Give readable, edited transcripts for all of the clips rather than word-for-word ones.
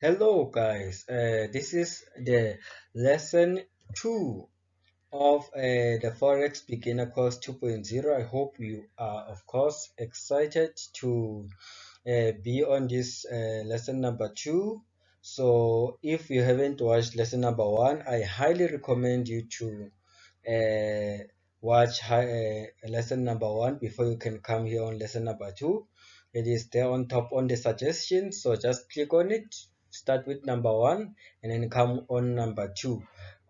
Hello guys, this is the lesson 2 of the Forex Beginner Course 2.0. I hope you are of course excited to be on this lesson number 2. So if you haven't watched lesson number 1, I highly recommend you to watch lesson number 1 before you can come here on lesson number 2. It is there on top on the suggestions, so just click on it, start with number 1 and then come on number 2.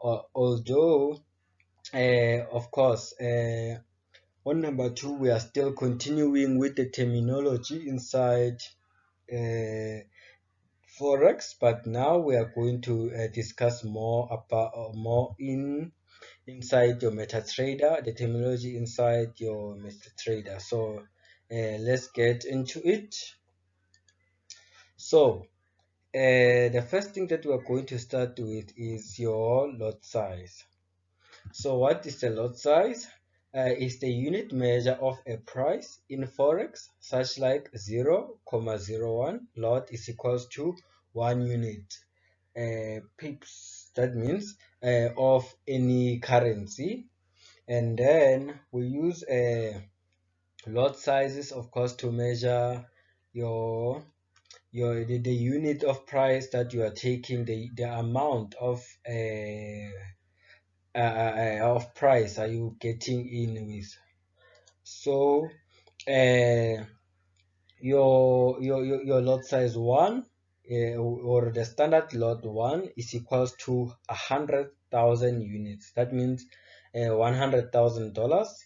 Although of course on number 2 we are still continuing with the terminology inside Forex, but now we are going to discuss more about more inside your MetaTrader, the terminology inside your MetaTrader. So let's get into it. So the first thing that we are going to start with is your lot size. So what is the lot size? Is the unit measure of a price in Forex, such like 0,01 lot is equals to 1 unit pips. That means of any currency. And then we use lot sizes, of course, to measure your the unit of price that you are taking, the amount of price are you getting in with. So your lot size 1 or the standard lot 1 is equals to 100,000 units. That means $100,000.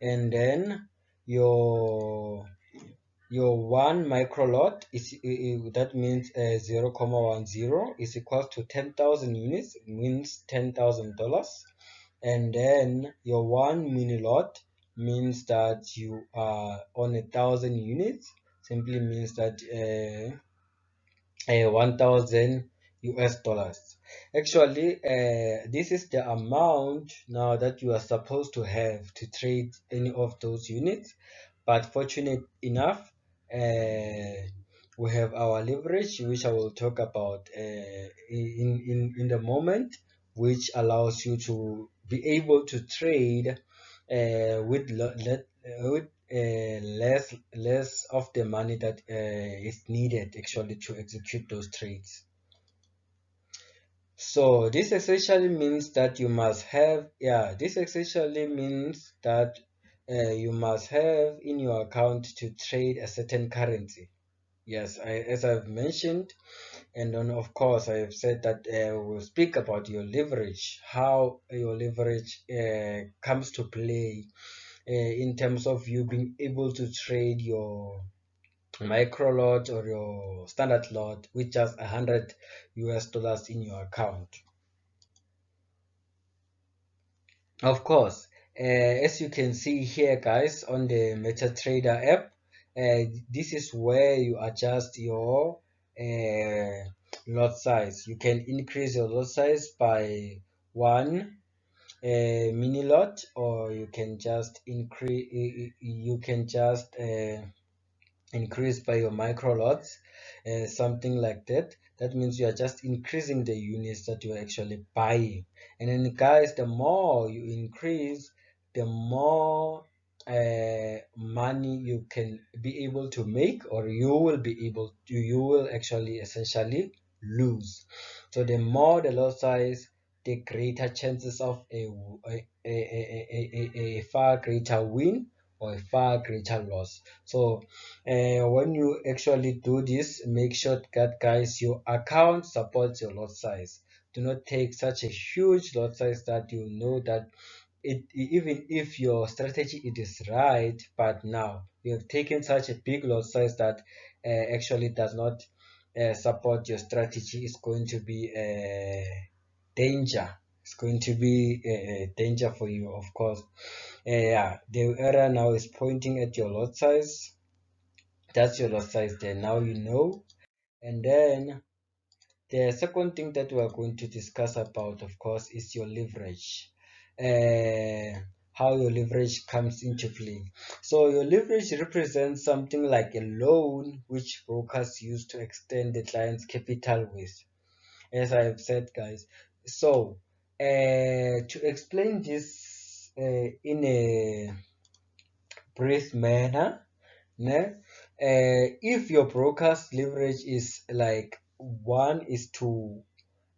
And then your one micro lot is that means 0,10 is equals to 10,000 units. It means $10,000. And then your one mini lot means that you are on 1,000 units. Simply means that 1,000 US dollars. Actually, this is the amount now that you are supposed to have to trade any of those units. But fortunate enough, we have our leverage, which I will talk about in the moment, which allows you to be able to trade with less of the money that is needed actually to execute those trades. So this essentially means that you must have, this essentially means that you must have in your account to trade a certain currency. Yes, as I've mentioned, and then of course I have said that we'll speak about your leverage, how your leverage comes to play in terms of you being able to trade your micro lot or your standard lot with just 100 US dollars in your account. Of course, as you can see here guys on the MetaTrader app, this is where you adjust your lot size. You can increase your lot size by one mini lot, or you can just increase by your micro lots, something like that. That means you are just increasing the units that you are actually buying. And then guys, the more you increase, the more money you can be able to make, or you will actually essentially lose. So the more the lot size, the greater chances of a far greater win or a far greater loss. So when you actually do this, make sure that guys your account supports your lot size. Do not take such a huge lot size that you know that even if your strategy it is right, but now you have taken such a big lot size that actually does not support your strategy, is going to be a danger. It's going to be a danger for you, of course. Yeah, the error now is pointing at your lot size. That's your lot size there. Now you know. And then the second thing that we are going to discuss about, of course, is your leverage. how your leverage comes into play. So your leverage represents something like a loan which brokers use to extend the client's capital with, as I have said, guys. So to explain this in a brief manner, ne? If your broker's leverage is like 1 is to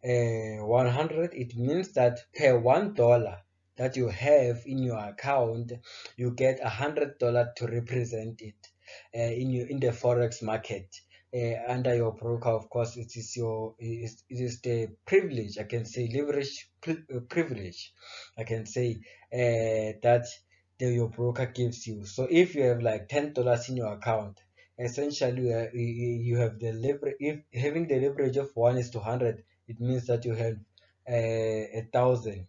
100, it means that per $1 that you have in your account, you get $100 to represent it in the forex market. Under your broker, of course, it is the privilege, I can say, leverage privilege, I can say, that your broker gives you. So if you have like $10 in your account, essentially you have the leverage. If having the leverage of 1 is to 100, it means that you have 1,000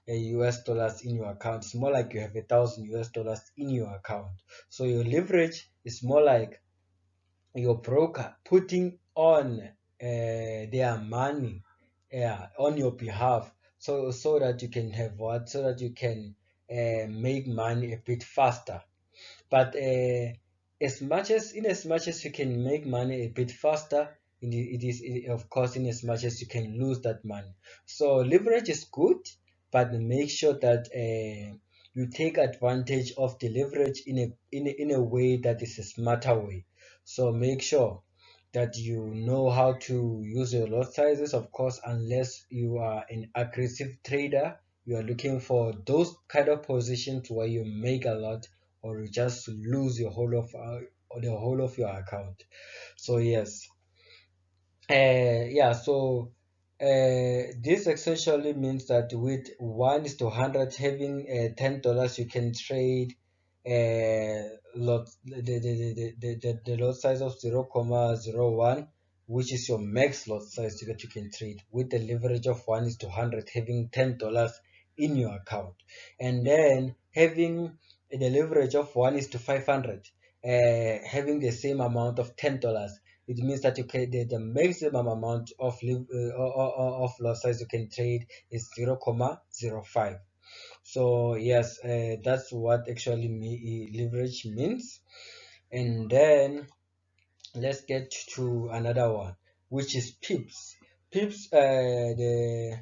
US dollars in your account. It's more like you have 1,000 US dollars in your account. So your leverage is more like your broker putting on their money, on your behalf, so that you can have what, so that you can make money a bit faster. But as much as you can make money a bit faster, of course, in as much as you can lose that money. So leverage is good, but make sure that you take advantage of the leverage in a way that is a smarter way. So make sure that you know how to use your lot sizes, of course, unless you are an aggressive trader. You are looking for those kind of positions where you make a lot, or you just lose your whole of or the whole of your account. So yes, yeah, so this essentially means that with 1 is to 100, having $10, you can trade the lot size of 0.01, which is your max lot size that you can trade, with the leverage of 1 is to 100, having $10 in your account. And then having the leverage of 1 is to 500, having the same amount of $10, it means that you can the maximum amount of lot size you can trade is 0.05. So yes, that's what actually leverage means. And then let's get to another one, which is pips. Pips, the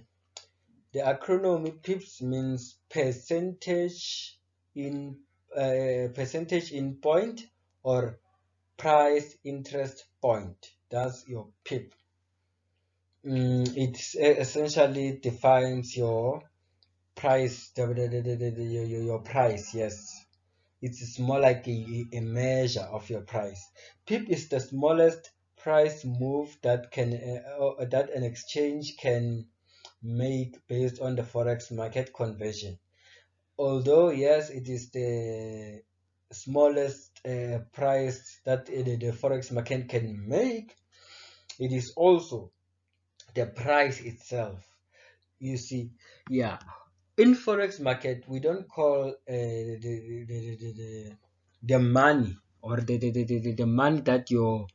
acronym pips means percentage in point, or price interest point. That's your pip. It essentially defines your price, your price. Yes, it's more like a measure of your price. Pip is the smallest price move that an exchange can make based on the forex market conversion. Although yes, it is the smallest price that the forex market can make, it is also the price itself. You see, yeah, in forex market we don't call the money, or the money that your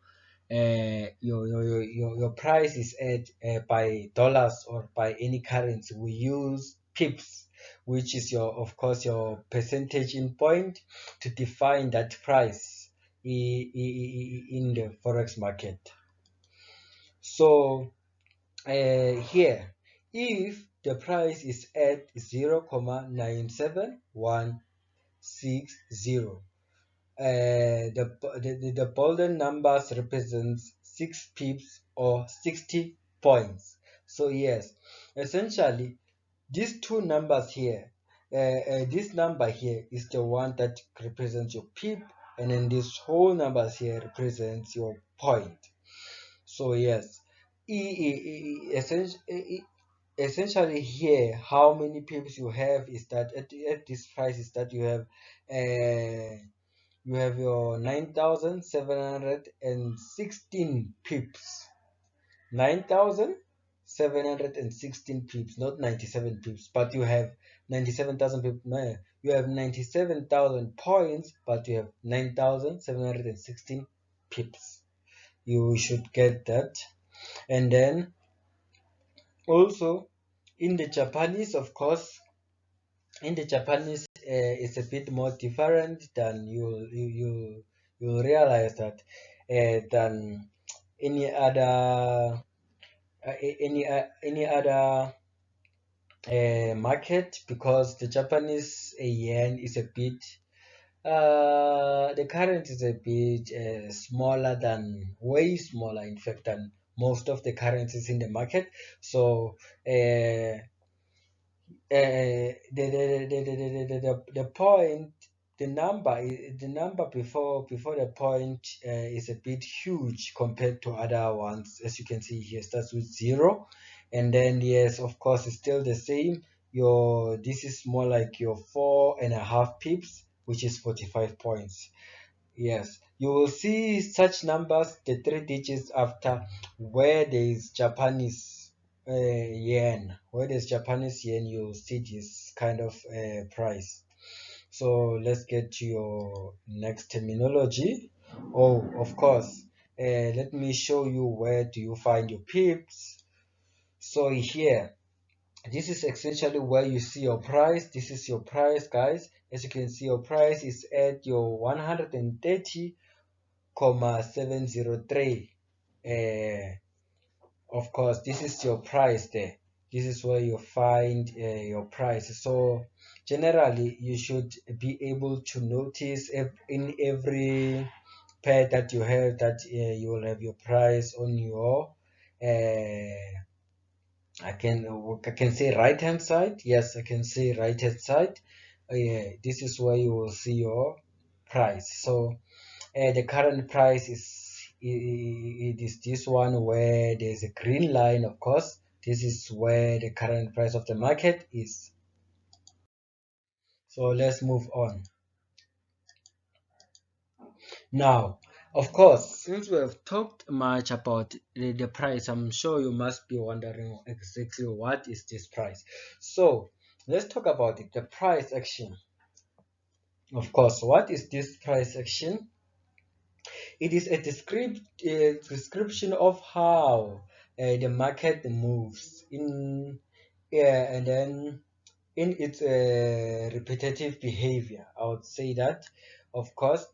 price is at by dollars or by any currency. We use pips, which is your, of course, your percentage in point, to define that price in the forex market. So here, if the price is at 0.97160, the bolden numbers represents 6 pips or 60 points. So yes, essentially these two numbers here, this number here is the one that represents your pip, and then this whole numbers here represents your point. So yes, essentially here, how many pips you have is that at this price is that you have your 9,716 pips. 9,716 pips, not 97 pips, but you have 97,000 pips. No, you have 97,000 points, but you have 9,716 pips. You should get that. And then also in the Japanese, of course, in the Japanese is a bit more different, than you'll realize that than any other any other market, because the Japanese yen is a bit the current is a bit smaller, than way smaller in fact than most of the currencies in the market. So the point, the number before the point is a bit huge compared to other ones. As you can see here, starts with 0, and then yes, of course, it's still the same. Your This is more like your 4.5 pips, which is 45 points. Yes, you will see such numbers, the 3 digits after, where there is Japanese yen. Where there's Japanese yen, you'll see this kind of price. So let's get to your next terminology. Oh, of course. Let me show you where do you find your pips. So here, this is essentially where you see your price. This is your price, guys. As you can see, your price is at your 130,703. Of course, this is your price there. This is where you find your price. So generally, you should be able to notice in every pair that you have, that you will have your price on your I can say right hand side. Yes, I can say right hand side. Yeah, this is where you will see your price. So the current price it is this one, where there's a green line. Of course, this is where the current price of the market is. So let's move on. Now, of course, since we have talked much about the price, I'm sure you must be wondering exactly what is this price. So let's talk about it. The price action. Of course, what is this price action? It is a description of how the market moves and then in its repetitive behavior. I would say that, of course,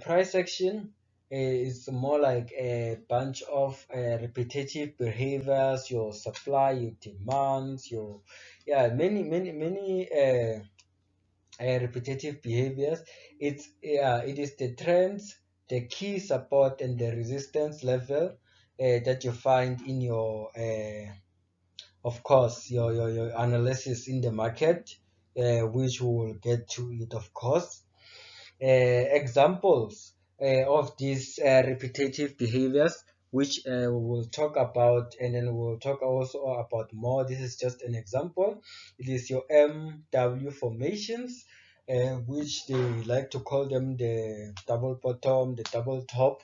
price action is more like a bunch of repetitive behaviors, your supply, your demands, your many repetitive behaviors. It is the trends, the key support, and the resistance level that you find in your of course your analysis in the market, which we will get to it, of course. Examples of these repetitive behaviors, which we will talk about, and then we'll talk also about more. This is just an example. It is your MW formations, which they like to call them the double bottom, the double top,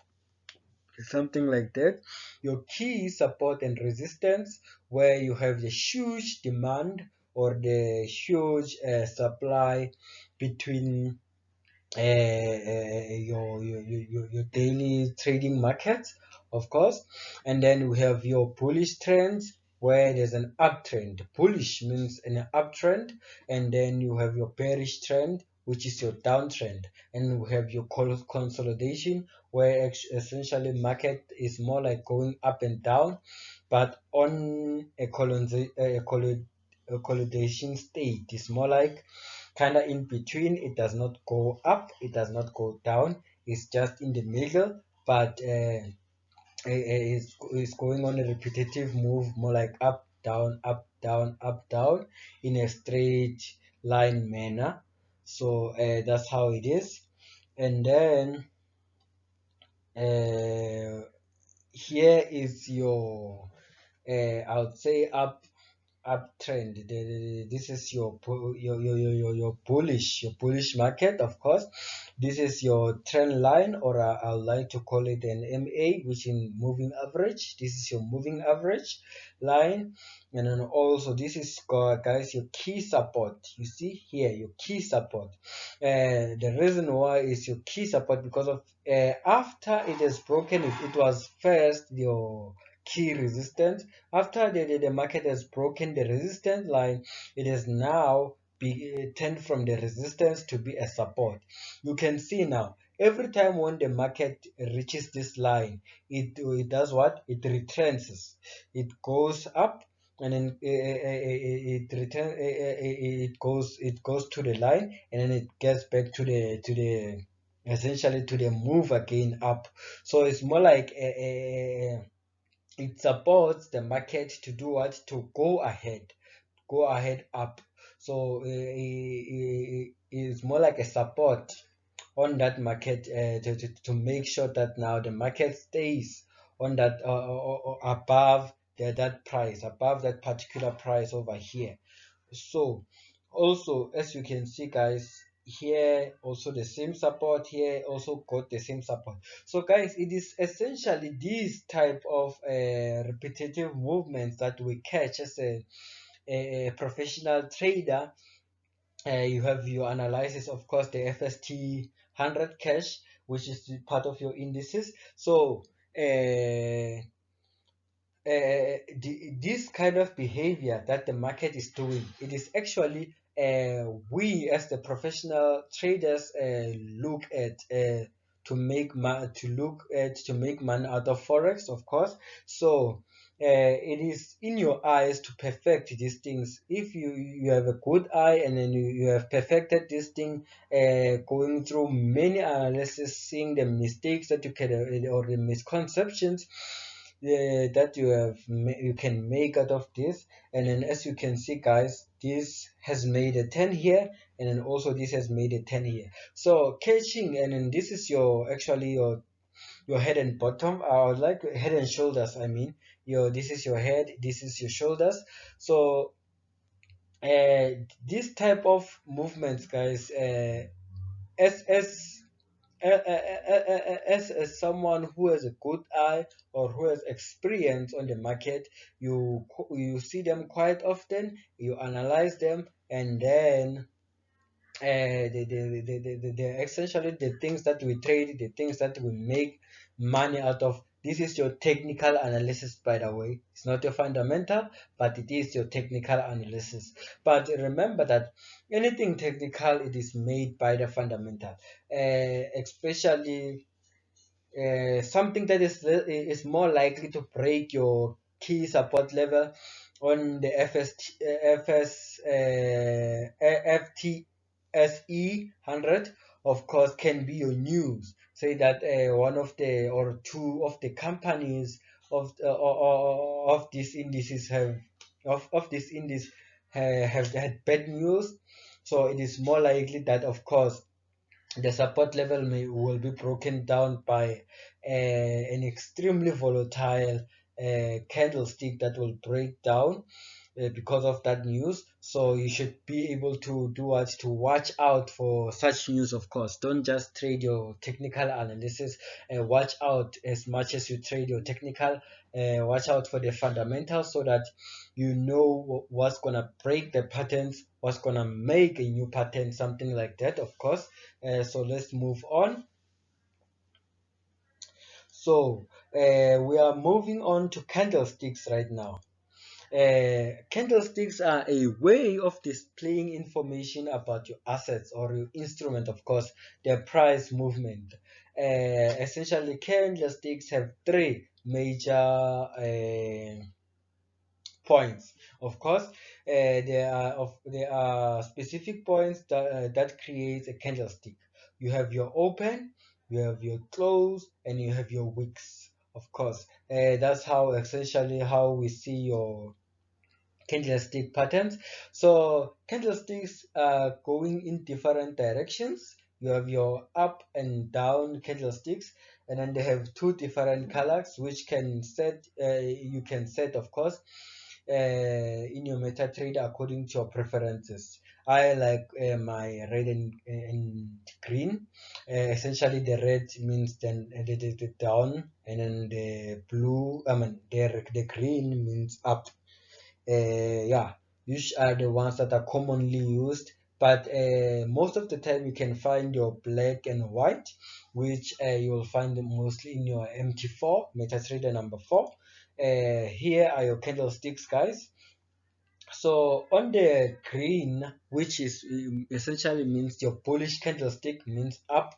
something like that. Your key support and resistance, where you have the huge demand or the huge supply between your daily trading markets, of course. And then we have your bullish trends, where there's an uptrend. Bullish means an uptrend. And then you have your bearish trend, which is your downtrend. And we have your consolidation, where essentially market is more like going up and down, but on a consolidation state. It's more like kind of in between. It does not go up, it does not go down, it's just in the middle, but it's going on a repetitive move, more like up down up down up down, in a straight line manner. So that's how it is. And then uh, here is your I would say uptrend. This is your bullish market, of course. This is your trend line, or I would like to call it an MA, which in moving average. This is your moving average line. And then also this is, guys, your key support. You see here your key support. The reason why is your key support, because of after it is broken, it was first your key resistance. After the market has broken the resistance line, it is now tend from the resistance to be a support. You can see now every time when the market reaches this line, it does what? It retrenches. It goes up, and then it goes to the line, and then it gets back to the essentially to the move again up. So it's more like it supports the market to do what? To go ahead up. So it's more like a support on that market to make sure that now the market stays on that above that price, above that particular price over here. So also, as you can see guys, here also the same support, here also got the same support. So guys, it is essentially these type of repetitive movements that we catch as a professional trader. You have your analysis, of course, the FST 100 cash, which is part of your indices. So this kind of behavior that the market is doing, it is actually we as the professional traders look at to make money out of forex, of course. So it is in your eyes to perfect these things. If you have a good eye, and then you have perfected this thing, going through many analysis, seeing the mistakes that you can or the misconceptions that you can make out of this. And then as you can see guys, this has made a 10 here, and then also this has made a 10 here. So catching, and then this is your actually your head and bottom, or like head and shoulders, I mean, this is your head, this is your shoulders. So this type of movements guys, as as as someone who has a good eye or who has experience on the market, you see them quite often, you analyze them, and then the essentially the things that we trade, the things that we make money out of. This is your technical analysis, by the way. It's not your fundamental, but it is your technical analysis. But remember that anything technical, it is made by the fundamental, especially something that is more likely to break your key support level on the FTSE 100, of course, can be your news. Say that one of the or two of the companies of these indices of this index have had bad news. So it is more likely that, of course, the support level will be broken down by an extremely volatile candlestick that will break down because of that news. So you should be able to do what? To watch out for such news, of course. Don't just trade your technical analysis. Watch out as much as you trade your technical. Watch out for the fundamentals, so that you know what's gonna break the patterns, what's gonna make a new pattern, something like that, of course. So let's move on. So we are moving on to candlesticks right now. Candlesticks are a way of displaying information about your assets or your instrument, of course, their price movement. Essentially, candlesticks have three major points. Of course, there are specific points that creates a candlestick. You have your open, you have your close, and you have your wicks. Of course, that's how essentially how we see your candlestick patterns. So candlesticks are going in different directions. You have your up and down candlesticks, and then they have two different colors, which can set you can set, of course, in your MetaTrader according to your preferences. I like my red and green. Essentially, the red means then the down, and then the blue, I mean the green means up. Yeah, which are the ones that are commonly used. But most of the time you can find your black and white, which you will find them mostly in your MT4, MetaTrader number 4. Here are your candlesticks, guys. So on the green, which is essentially means your bullish candlestick, means up,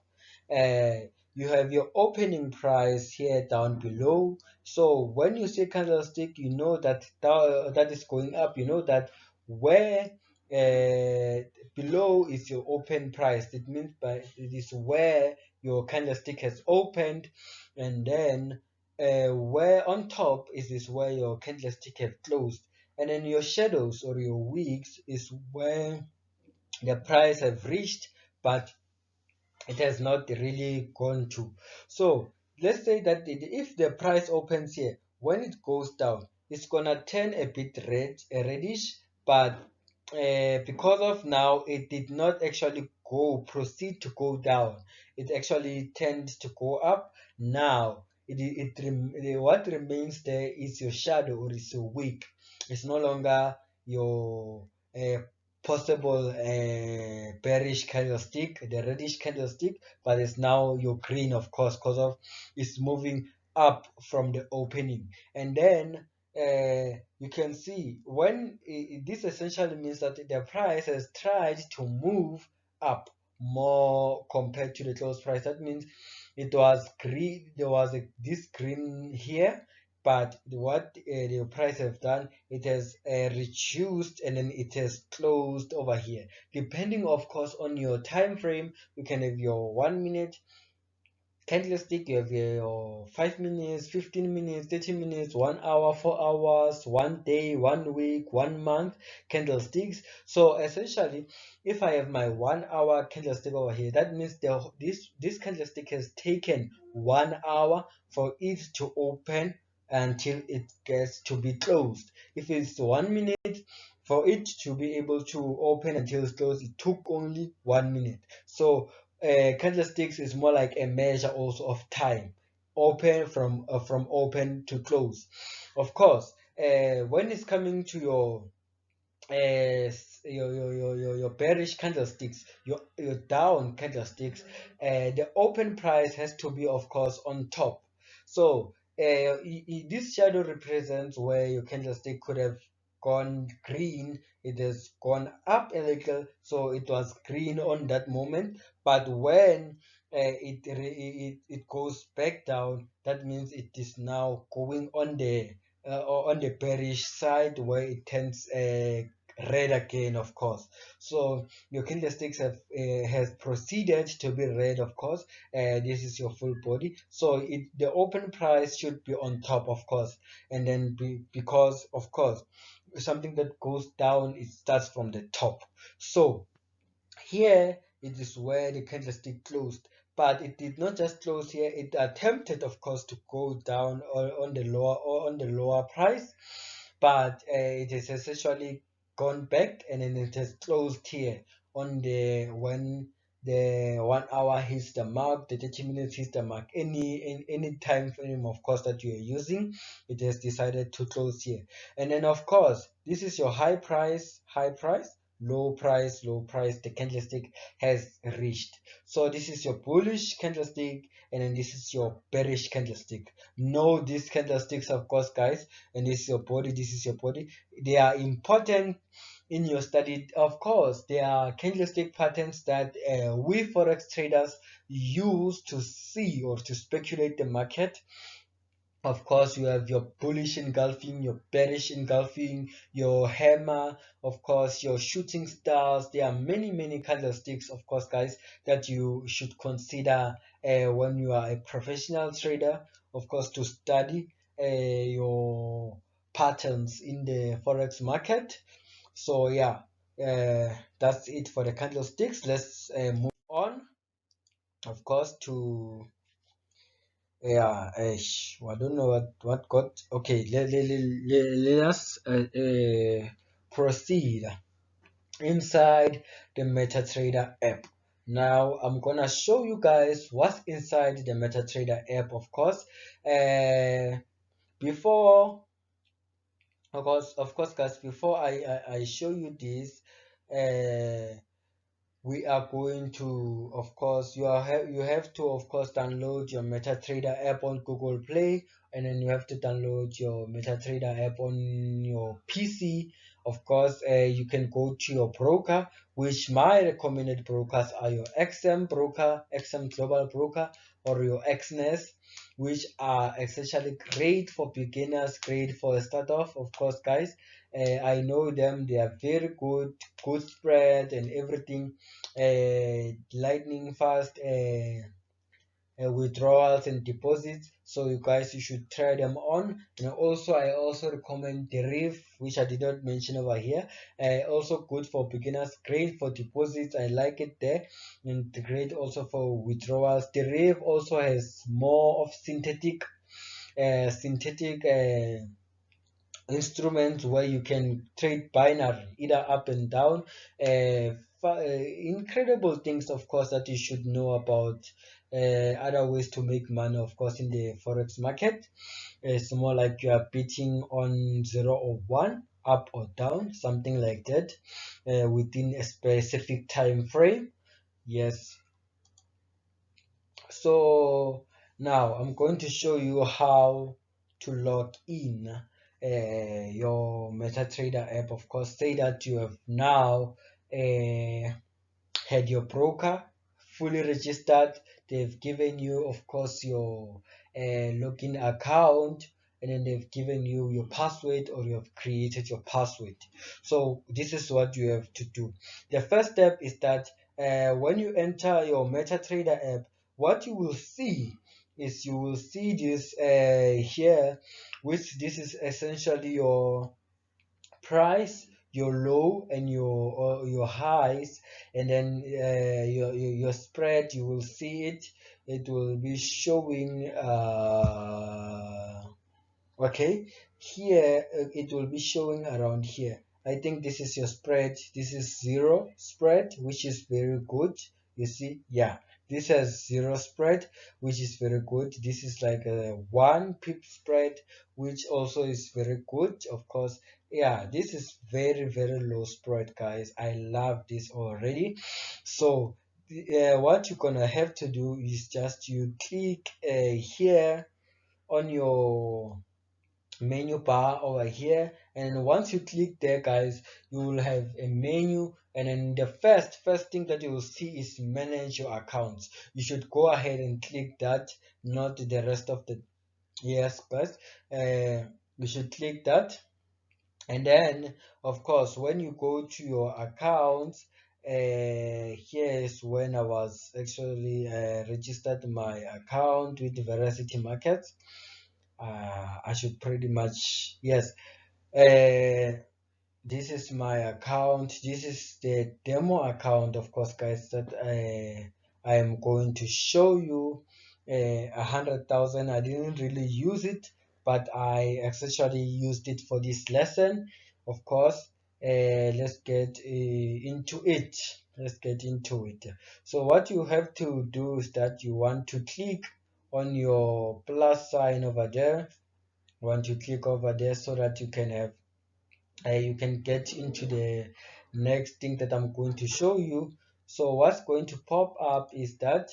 you have your opening price here down below. So when you see candlestick, you know that that is going up. You know that where below is your open price. It means by it is where your candlestick has opened, and then where on top is where your candlestick have closed, and then your shadows or your wicks is where the price have reached, but it has not really gone to. So let's say that if the price opens here, when it goes down, it's gonna turn a bit reddish, but because of now it did not actually proceed to go down, it actually tends to go up. Now what remains there is your shadow or is your wick. It's no longer your uh, possible bearish candlestick, the reddish candlestick, but it's now your green, of course, because of it's moving up from the opening. And then you can see when this essentially means that the price has tried to move up more compared to the close price. That means it was green, there was this green here, but what the price have done, it has reduced and then it has closed over here, depending of course on your time frame. You can have your 1 minute candlestick, you have your 5 minutes, 15 minutes, 30 minutes, 1 hour, 4 hours, 1 day, 1 week, 1 month candlesticks. So essentially, if I have my 1 hour candlestick over here, that means this candlestick has taken 1 hour for it to open until it gets to be closed. If it's 1 minute, for it to be able to open until it's closed, it took only 1 minute. So candlesticks is more like a measure also of time, open from open to close. Of course, when it's coming to your bearish candlesticks, your down candlesticks, the open price has to be of course on top. So this shadow represents where your candlestick could have gone green. It has gone up a little, so it was green on that moment, but when it goes back down, that means it is now going on the bearish side, where it turns red again, of course. So your candlesticks has proceeded to be red, of course. This is your full body, so the open price should be on top, of course. And then because of course something that goes down, it starts from the top. So here it is where the candlestick closed, but it did not just close here. It attempted, of course, to go down on the lower price, but it has essentially gone back, and then it has closed here on the when the 1 hour hits the mark, the 30 minutes hits the mark, any time frame, of course, that you are using, it has decided to close here. And then of course this is your high price, low price, low price, the candlestick has reached. So this is your bullish candlestick, and then this is your bearish candlestick. Know these candlesticks, of course, guys, and this is your body, this is your body. They are important in your study. Of course, there are candlestick patterns that we forex traders use to see or to speculate the market. Of course, you have your bullish engulfing, your bearish engulfing, your hammer, of course, your shooting stars. There are many candlesticks, of course, guys, that you should consider when you are a professional trader, of course, to study your patterns in the forex market. So yeah, that's it for the candlesticks. Let's move on, of course, to yeah, I don't know what got. Okay, let us proceed inside the MetaTrader app. Now I'm gonna show you guys what's inside the MetaTrader app. Of course, before of course, guys, before I show you this, uh, we are going to, of course, you have to, of course, download your MetaTrader app on Google Play, and then you have to download your MetaTrader app on your PC. Of course, you can go to your broker, which my recommended brokers are your XM broker, XM Global Broker, or your XNES, which are essentially great for beginners, great for a start off. Of course, guys, I know them; they are very good, good spread and everything, lightning fast withdrawals and deposits. So you guys, you should try them on. And also, I also recommend the reef, which I did not mention over here. Also good for beginners, great for deposits, I like it there, and great also for withdrawals. The reef also has more of synthetic instruments where you can trade binary either up and down. Incredible things, of course, that you should know about. Other ways to make money, of course, in the forex market. It's more like you are betting on 0 or 1, up or down, something like that, within a specific time frame. Yes. So now I'm going to show you how to log in your MetaTrader app. Of course, say that you have now had your broker fully registered. They've given you, of course, your login account, and then they've given you your password, or you have created your password. So this is what you have to do. The first step is that when you enter your MetaTrader app, what you will see is you will see this here, which this is essentially your price, your low and your highs, and then your spread. You will see it. It will be showing okay, here it will be showing around here. I think this is your spread. This is zero spread, which is very good. You see, yeah, this has zero spread, which is very good. This is like a 1 pip spread, which also is very good. Of course, yeah, this is very, very low spread, guys. I love this already. So what you're gonna have to do is just you click here on your menu bar over here, and once you click there, guys, you will have a menu, and then the first thing that you will see is manage your accounts. You should go ahead and click that, not the rest of the. Yes, but you should click that. And then, of course, when you go to your accounts, here is when I was actually registered my account with Veracity Markets. I should pretty much, yes. This is my account. This is the demo account, of course, guys, that I am going to show you. 100,000. I didn't really use it, but I essentially used it for this lesson. Of course, let's get into it. Let's get into it. So what you have to do is that you want to click on your plus sign over there. Want to click over there so that you can get into the next thing that I'm going to show you. So what's going to pop up is that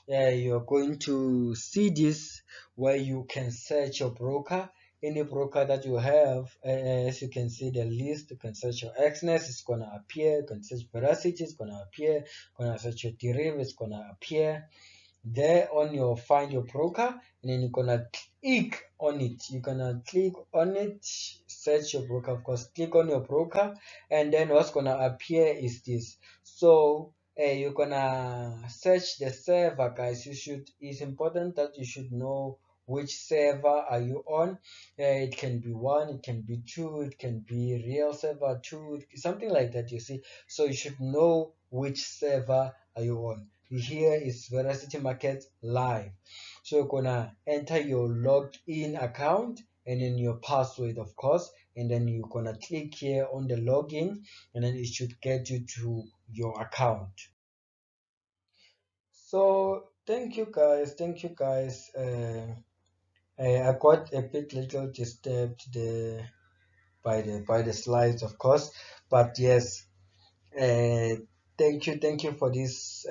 you're going to see this, where you can search your broker, any broker that you have. As you can see the list, you can search your XNES, it's gonna appear. You can search Veracity, it's gonna appear. Gonna search your derivative, it's gonna appear there on your find your broker, and then you're gonna click on it. You're gonna click on it, search your broker, of course, click on your broker, and then what's gonna appear is this. So you're gonna search the server, guys. It's important that you should know which server are you on. It can be 1, it can be 2, it can be real server 2, something like that, you see. So you should know which server are you on. Here is Veracity Market Live. So you're gonna enter your login account and then your password, of course, and then you're gonna click here on the login, and then it should get you to your account. So thank you guys. I got a bit little disturbed by the slides, of course, but yes. Thank you for this,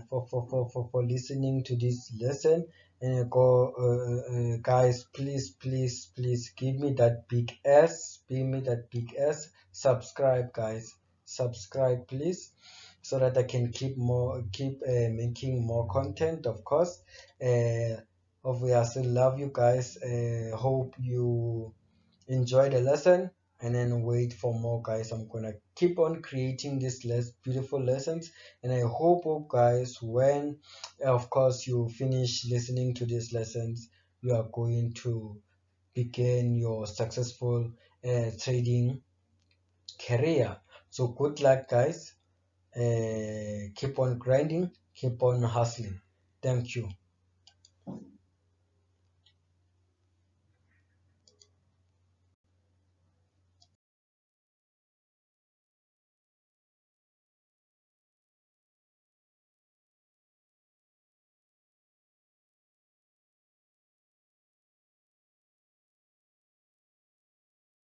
for listening to this lesson. And go, guys, please give me that big S, give me that big S. Subscribe, guys, subscribe, please, so that I can keep making more content. Of course, obviously, love you guys. Hope you enjoy the lesson, and then wait for more, guys. I'm gonna keep on creating these beautiful lessons, and I hope, oh, guys, when of course you finish listening to these lessons, you are going to begin your successful trading career. So good luck, guys. Keep on grinding, keep on hustling. Thank you.